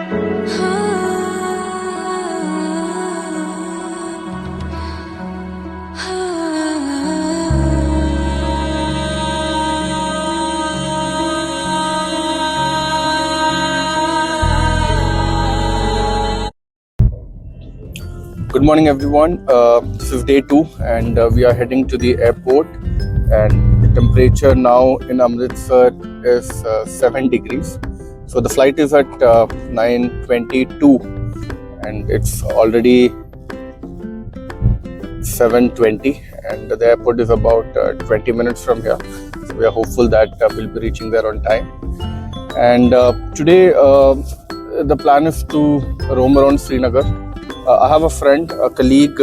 Good morning, everyone. This is day 2, and we are heading to the airport. And the temperature now in Amritsar is 7 degrees. So the flight is at 9:22, and it's already 7:20, and the airport is about 20 minutes from here. So we are hopeful that we'll be reaching there on time. And today, the plan is to roam around Srinagar. I have a friend, a colleague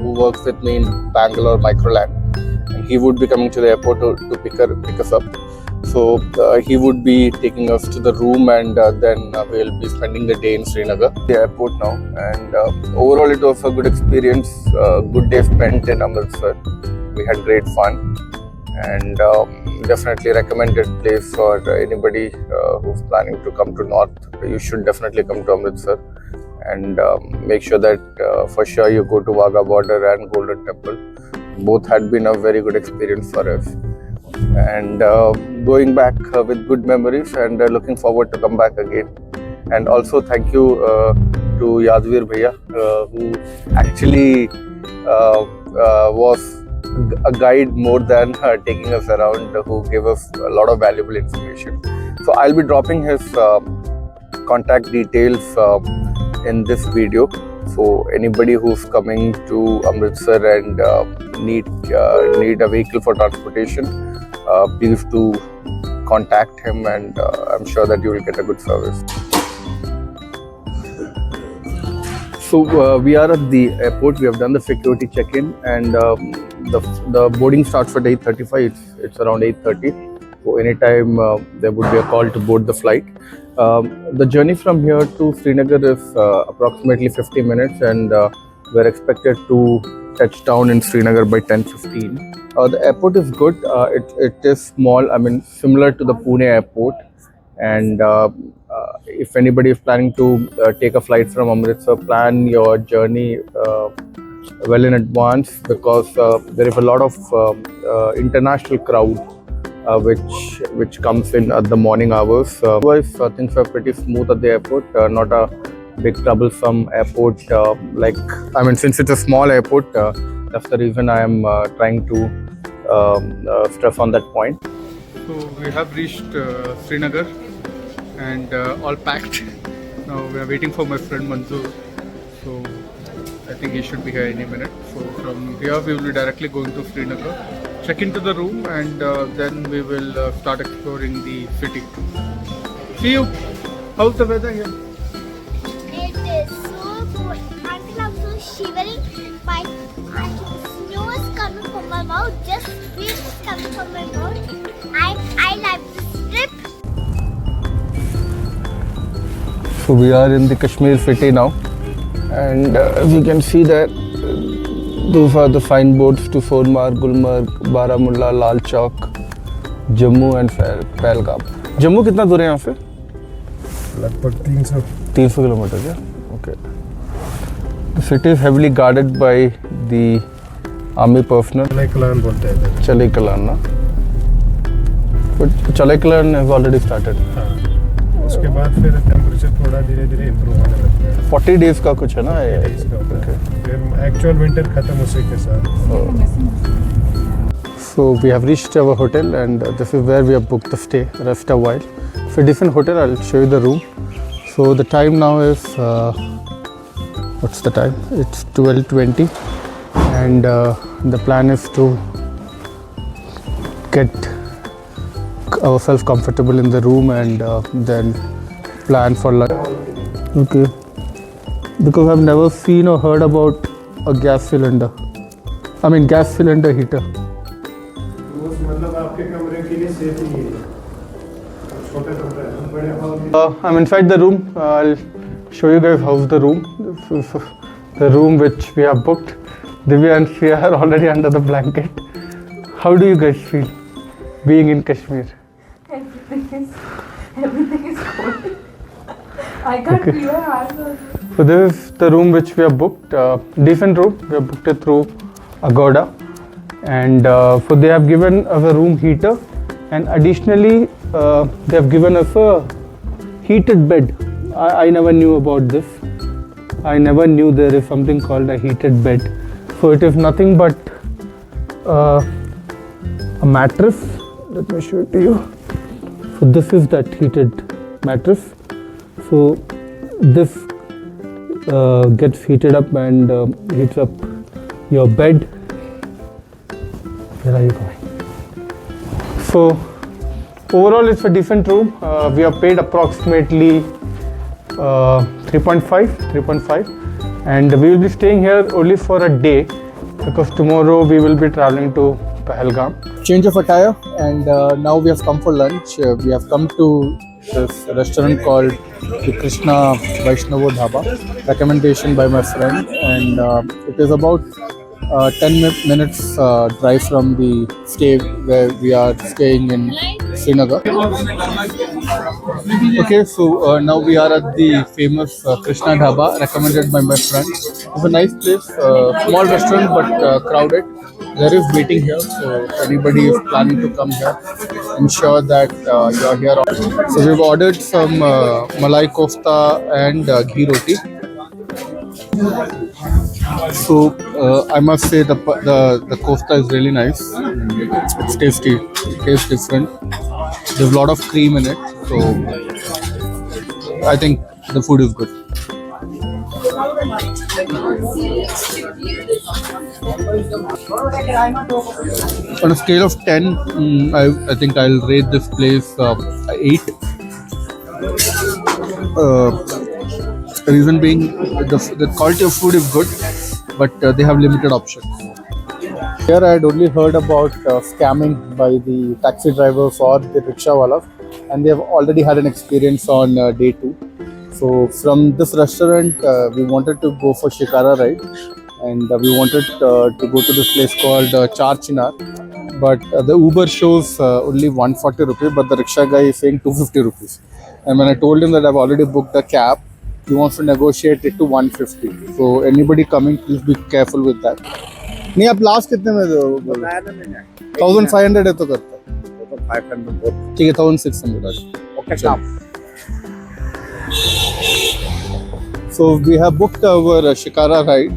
who works with me in Bangalore Microland, and he would be coming to the airport to pick us up. So he would be taking us to the room, and then we'll be spending the day in Srinagar, the airport now. And overall, it was a good experience, good day spent in Amritsar. We had great fun, and definitely recommended place for anybody who's planning to come to North. You should definitely come to Amritsar. And make sure that for sure you go to Wagah Border and Golden Temple. Both had been a very good experience for us, and going back with good memories, and looking forward to come back again. And also thank you to Yadvir Bhaiya, who actually was a guide more than taking us around, who gave us a lot of valuable information. So I'll be dropping his contact details in this video. So anybody who's coming to Amritsar and need a vehicle for transportation, please do contact him, and I'm sure that you will get a good service. So we are at the airport. We have done the security check-in, and the boarding starts at 8:35. It's around 8:30. So anytime there would be a call to board the flight. The journey from here to Srinagar is approximately 50 minutes, and we're expected to touch down in Srinagar by 10:15. The airport is good. It is small, I mean similar to the Pune airport, and if anybody is planning to take a flight from Amritsar, plan your journey well in advance, because there is a lot of international crowd which comes in at the morning hours. Otherwise, things are pretty smooth at the airport. Not a big troublesome airport. Since it's a small airport, that's the reason I am trying to stress on that point. So we have reached Srinagar, and all packed. Now we are waiting for my friend Manzoor. So I think he should be here any minute. So from here we will be directly going to Srinagar, check into the room, and then we will start exploring the city. See you. How's the weather here? It is so cold. Until I'm so shivering. My snow is coming from my mouth. Just breeze is coming from my mouth. I like this trip. So we are in the Kashmir city now, and as you can see that those are the signboards to Sonmarg, Gulmarg, Baramulla, Lal Chowk, Jammu and Pahalgam. Jammu कितना दूर है यहाँ से? लगभग 300 kilometre क्या? Okay. The city is heavily guarded by the army personnel. चलेकलान बोलते हैं. चलेकलान ना? But चलेकलान has already started. हाँ. उसके बाद फिर टेम्परेचर थोड़ा धीरे-धीरे इम्प्रूव होने लगता है. 40 days का कुछ है ना? फिर एक्चुअल विंटर खत्म उसी के साथ. So we have reached our hotel, and this is where we have booked the stay. Rest a while. It's a decent hotel. I'll show you the room. So the time now is what's the time? It's 12:20, and the plan is to get ourselves comfortable in the room, and then plan for lunch. Okay. Because I've never seen or heard about a gas cylinder. I mean gas cylinder heater. मतलब आपके कमरे के लिए safe ही है. छोटा कमरा है. बड़े hall. I'm inside the room. I'll show you guys how's the room. This is the room which we have booked. Divya and Shreya are already under the blanket. How do you guys feel being in Kashmir? Everything is cold. I can't feel your hands also. So this is the room which we have booked. Decent room. We have booked it through Agoda, and so they have given us a room heater, and additionally they have given us a heated bed. I never knew about this. I never knew there is something called a heated bed. So it is nothing but a mattress. Let me show it to you. So this is that heated mattress. So this gets heated up and heats up your bed. Where are you going? So overall it's a decent room. We have paid approximately 3.5 and we will be staying here only for a day because tomorrow we will be traveling to Pahalgam. Change of attire, and now we have come for lunch. We have come to this restaurant called the Krishna Vaishnava Dhaba, recommendation by my friend, and it is about 10 minutes drive from the stay where we are staying in Srinagar. Okay, so now we are at the famous Krishna Dhaba, recommended by my friend. It's a nice place, small restaurant but crowded. There is waiting here, so if anybody is planning to come here, ensure that you are here. So we've ordered some malai kofta and ghee roti. So I must say the kofta is really nice. It's tasty. It tastes different. There's a lot of cream in it, so I think the food is good. On a scale of 10, I think I'll rate this place 8. Reason being, the quality of food is good, but they have limited options. Here I had only heard about scamming by the taxi drivers or the rickshaw walas, and they have already had an experience on day 2. So from this restaurant, we wanted to go for Shikara ride, and we wanted to go to this place called Char Chinar, but the Uber shows only 140 rupees, but the rickshaw guy is saying 250 rupees. And when I told him that I've already booked the cab, he wants to negotiate it to 150. So anybody coming, please be careful with that. नहीं आप last कितने में दो? 1500 है तो करता है. 500 ठीक है 1600 आज. Okay stop. So we have booked our Shikara ride,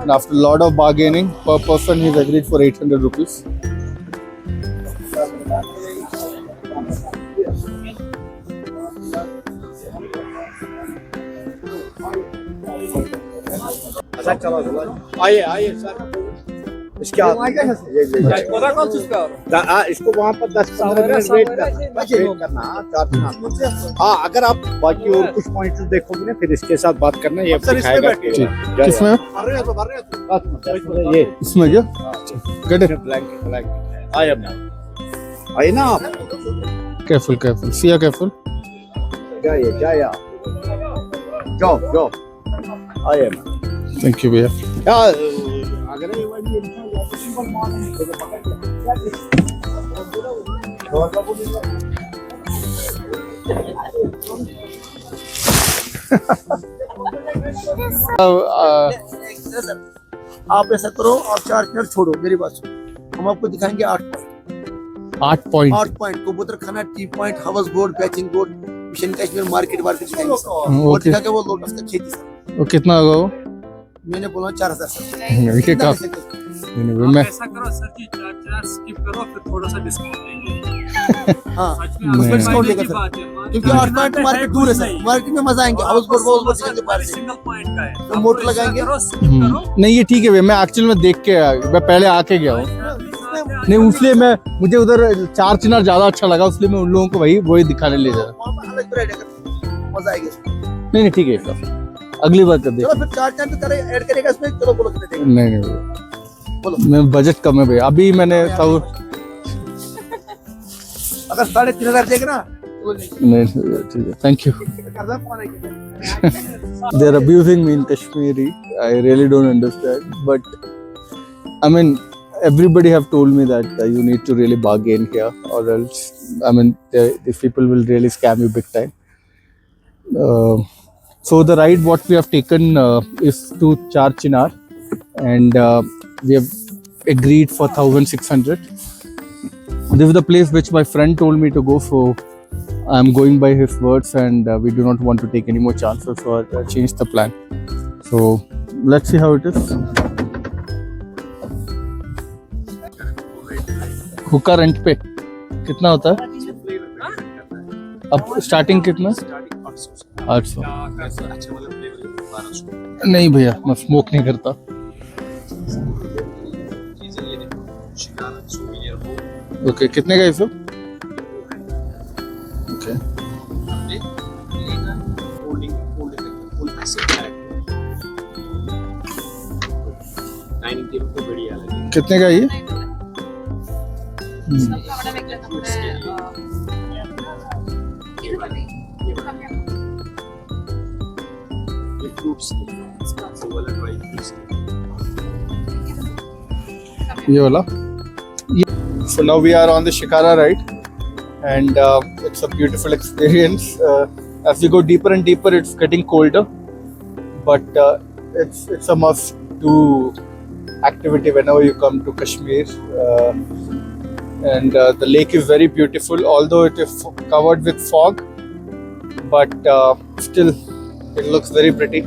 and after a lot of bargaining, per person he's agreed for 800 rupees. आइए सर. इसके इसको वहाँ पर 10-15 मिनट वेट करना. हाँ, अगर आप बाकी और कुछ पॉइंट देखोगे ना, फिर इसके साथ बात करना. ये दिखाएगा किसमें? ये इसमें क्या? Get it. ब्लैंक आइए ना आप. Careful. See careful. जाइए जाओ आइए. Thank you, भैया. अगर आप ऐसा करो, आप 4 मिनट छोड़ो, मेरी बात सुनो. हम आपको दिखाएंगे 8 point. 8 point Kabutar Khana, tea point, houseboat, पैचिंग बोट, मिशन कश्मीर मार्केट और दिखा के वो लोटस का खेती सर. वो कितना होगा वो? मैंने बोला 4000 सर. देखिए काफी. मैं ऐसा करो सर जी, 4 स्किप करो, फिर थोड़ा सा डिस्काउंट देंगे. हाँ, सच में उसमें आपको डिस्काउंट फायदे देगा की सर, बात है. क्योंकि 8 पॉइंट मार्केट दूर है सर. मार्केट में मजा आएंगे. हाउस बोट दिखाएंगे पार्क से. सिंगल पॉइंट का है, तो मोटर लगाएंगे. स्किप करो. नहीं ये ठीक है भैया, मैं एक्चुअल में देख के मैं पहले आके गया हूँ. नहीं उसलिए मुझे उधर चार चिनार ज्यादा अच्छा लगा, इसलिए मैं उन लोगों को वही दिखाने ले जा रहा. मजा आएगी. नहीं ठीक है, अगली बार कर दे. चलो फिर 4 चांद करे ऐड करेगा इसमें. चलो बोलो कितने देंगे. नहीं बोलो. मैं बजट कम है भैया, अभी मैंने अगर 3500 देगा ना. नहीं ठीक है, thank you. They are abusing me in Kashmiri. I really don't understand, but I mean everybody have told me that you need to really bargain here, or else these people will really scam you big time. So the ride what we have taken is to Char Chinar, and we have agreed for 1,600. This is the place which my friend told me to go, so I'm going by his words, and we do not want to take any more chances, so I changed the plan. So let's see how it is. हुक्का rent पे कितना होता है? अब starting कितना? 800। नहीं भैया, मैं स्मोक नहीं करता। ओके, कितने का ये सब? ओके, कितने का ये? ये वाला। So now we are on the Shikara ride, and it's a beautiful experience. As we go deeper and deeper, it's getting colder, but it's a must-do activity whenever you come to Kashmir. And the lake is very beautiful, although it is covered with fog, but still it looks very pretty.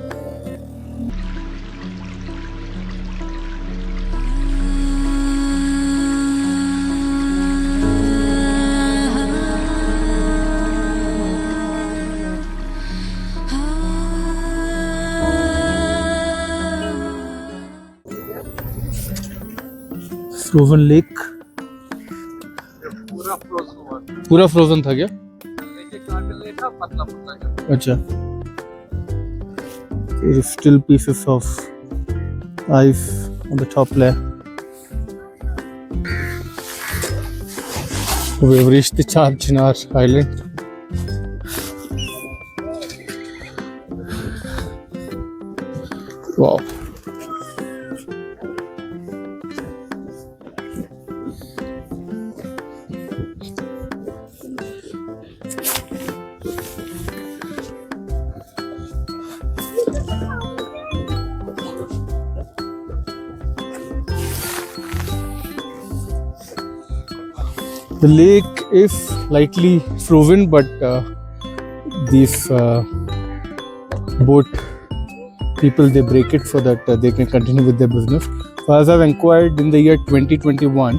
Frozen lake पूरा frozen था क्या? अच्छा, still pieces of ice on the top layer. We have reached the Char Chinar island. Wow. The lake is slightly frozen, but these boat people, they break it so that they can continue with their business. So as I've inquired, in the year 2021,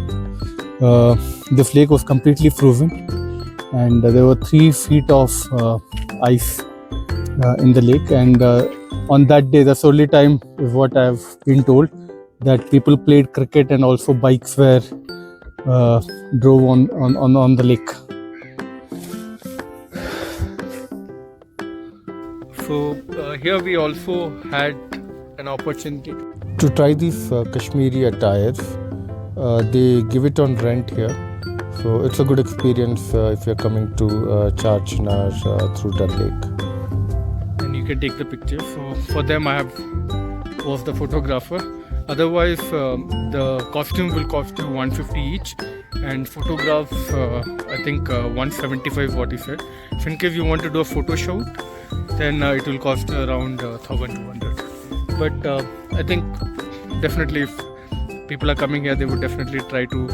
this lake was completely frozen, and there were 3 feet of ice in the lake. And on that day, that's the only time, is what I've been told, that people played cricket and also bikes were drove on the lake. So here we also had an opportunity to try these Kashmiri attires. They give it on rent here, so it's a good experience if you're coming to Char Chinar through Dal Lake. And you can take the pictures. So for them I was the photographer. Otherwise the costume will cost you 150 each, and photographs I think 175 what he said. So in case you want to do a photo shoot, then it will cost around 1,200. But I think definitely if people are coming here, they would definitely try to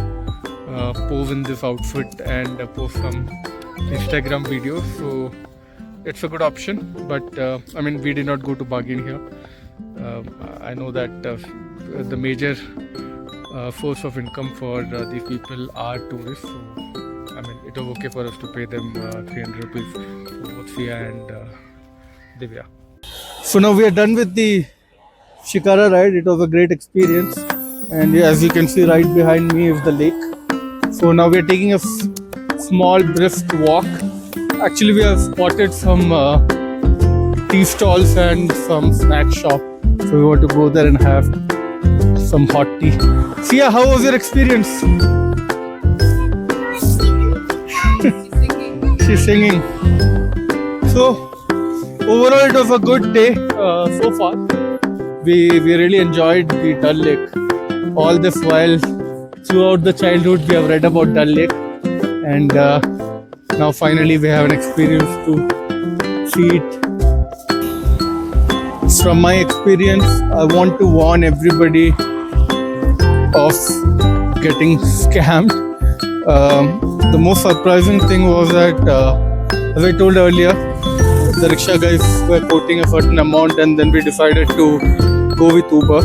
pose in this outfit and post some Instagram videos. So it's a good option. But I mean, we did not go to bargain here. I know that the major source of income for these people are tourists. So I mean, it was okay for us to pay them 300 rupees for both Sia and Divya. So now we are done with the Shikara ride. It was a great experience, and as you can see right behind me is the lake. So now we are taking a small brisk walk. Actually, we have spotted some tea stalls and some snack shop. So we want to go there and have some hot tea. Sia, how was your experience? She's singing. So overall, it was a good day so far. We really enjoyed the Dal Lake. All this while, throughout the childhood, we have read about Dal Lake, and now finally we have an experience to see it. from my experience, I want to warn everybody of getting scammed. The most surprising thing was that, as I told earlier, the rickshaw guys were quoting a certain amount, and then we decided to go with Uber.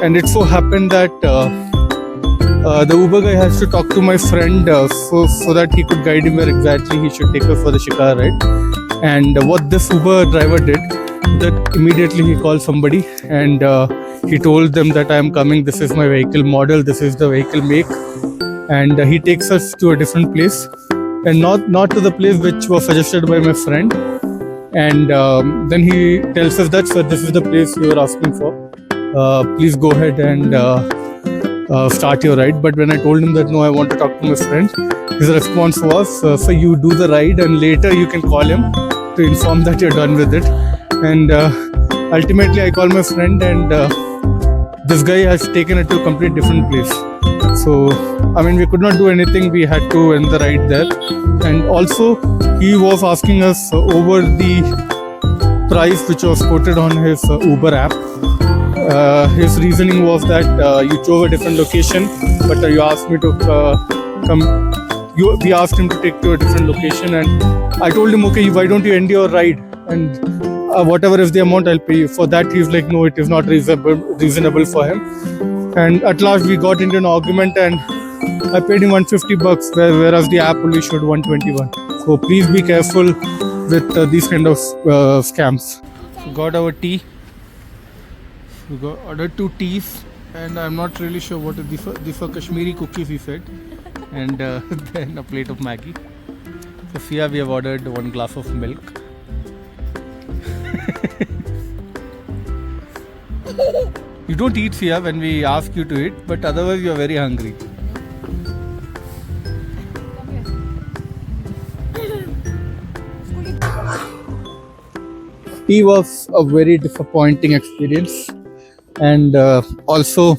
And it so happened that the Uber guy has to talk to my friend so that he could guide him where exactly he should take us for the Shikar ride. And what this Uber driver did, that immediately he called somebody and he told them that I am coming, this is my vehicle model, this is the vehicle make, and he takes us to a different place, and not to the place which was suggested by my friend. And then he tells us that, sir, this is the place you were asking for, please go ahead and start your ride. But when I told him that no, I want to talk to my friend, his response was, so you do the ride and later you can call him to inform that you're done with it. And ultimately I called my friend, and this guy has taken it to a complete different place. So I mean, we could not do anything, we had to end the ride there. And also he was asking us over the price which was quoted on his Uber app. His reasoning was that you chose a different location, but you asked me to come. We asked him to take to a different location, and I told him, okay, why don't you end your ride, and whatever is the amount I'll pay you. For that he's like, no, it is not reasonable for him. And at last we got into an argument, and I paid him $150, whereas the app only showed 121. So please be careful with these kind of scams. We got our tea. We got ordered 2 teas, and I'm not really sure what is these are Kashmiri cookies, he said, and then a plate of Maggi. So Sia, we have ordered 1 glass of milk. You don't eat, Sia, when we ask you to eat, but otherwise you are very hungry. Tea was a very disappointing experience, and also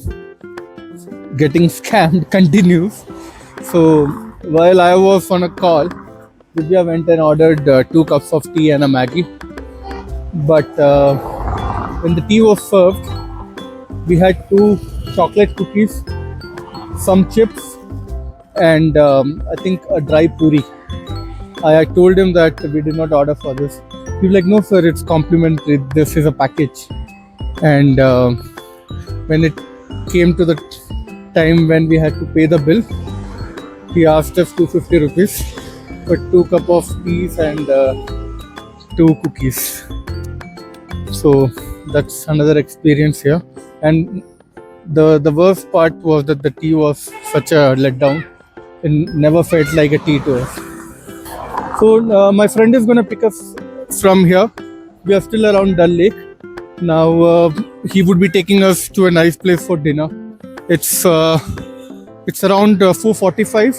getting scammed continues. So while I was on a call, Divya went and ordered 2 cups of tea and a Maggi. But when the tea was served, we had 2 chocolate cookies, some chips, and I think a dry puri. I told him that we did not order for this. He was like, no sir, it's complimentary, this is a package. And when it came to the time when we had to pay the bill, he asked us 250 rupees for 2 cups of teas and 2 cookies. So that's another experience here. And the worst part was that the tea was such a letdown. It never felt like a tea to us. So my friend is going to pick us from here. We are still around Dal Lake. Now he would be taking us to a nice place for dinner. It's around 4:45.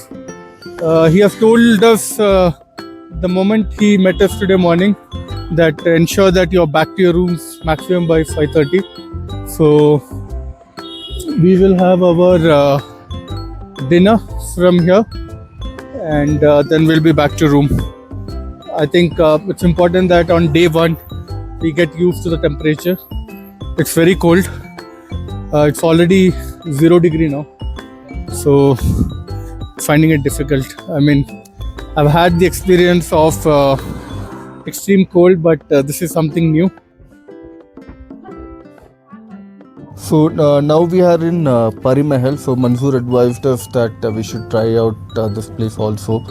He has told us the moment he met us today morning that ensure that you're back to your rooms maximum by 5:30. So we will have our dinner from here, and then we'll be back to room. I think it's important that on day 1 we get used to the temperature. It's very cold. It's already 0 degree now, so finding it difficult. I mean, I've had the experience of extreme cold, but this is something new. So now we are in Pari Mahal. So Manzoor advised us that we should try out this place also,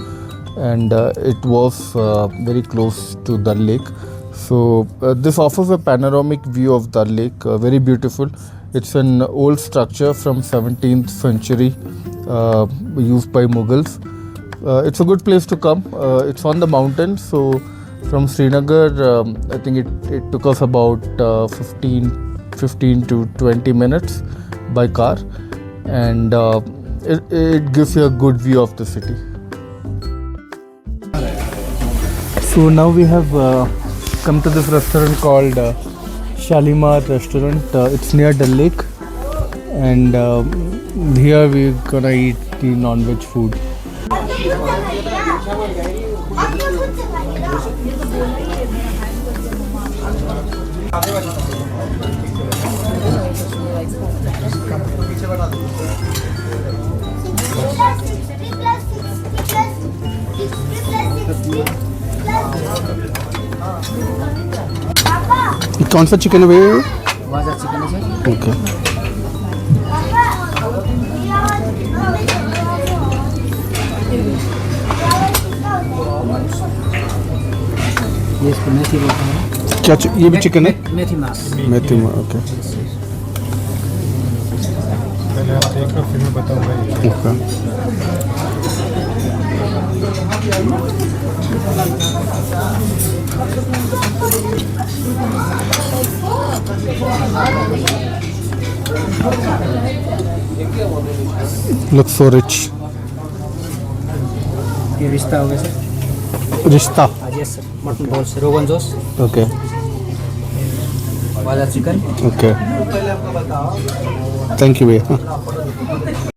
and it was very close to Dal Lake. So this offers a panoramic view of Dal Lake, very beautiful. It's an old structure from 17th century, used by Mughals. It's a good place to come. It's on the mountain, so from Srinagar, I think it took us about 15 to 20 minutes by car, and it gives you a good view of the city. So now we have come to this restaurant called Shalimar Restaurant. It's near Dal Lake, and here we're gonna eat the non-veg food. कौन सा chicken है भैया? वाजा chicken है sir. Okay. ये इसको मेथी बोलते हैं। क्या ये भी चिकन है? मेथी मास। मेथी में ओके पहले आप देख लो फिर मैं बताऊंगा ये। ओके। Looks so rich. ये रिश्ता हो गया सर। रिश्ता। Yes sir. Mutton balls, rogan josh, okay वाजा चिकन। ओके। थैंक यू भैया।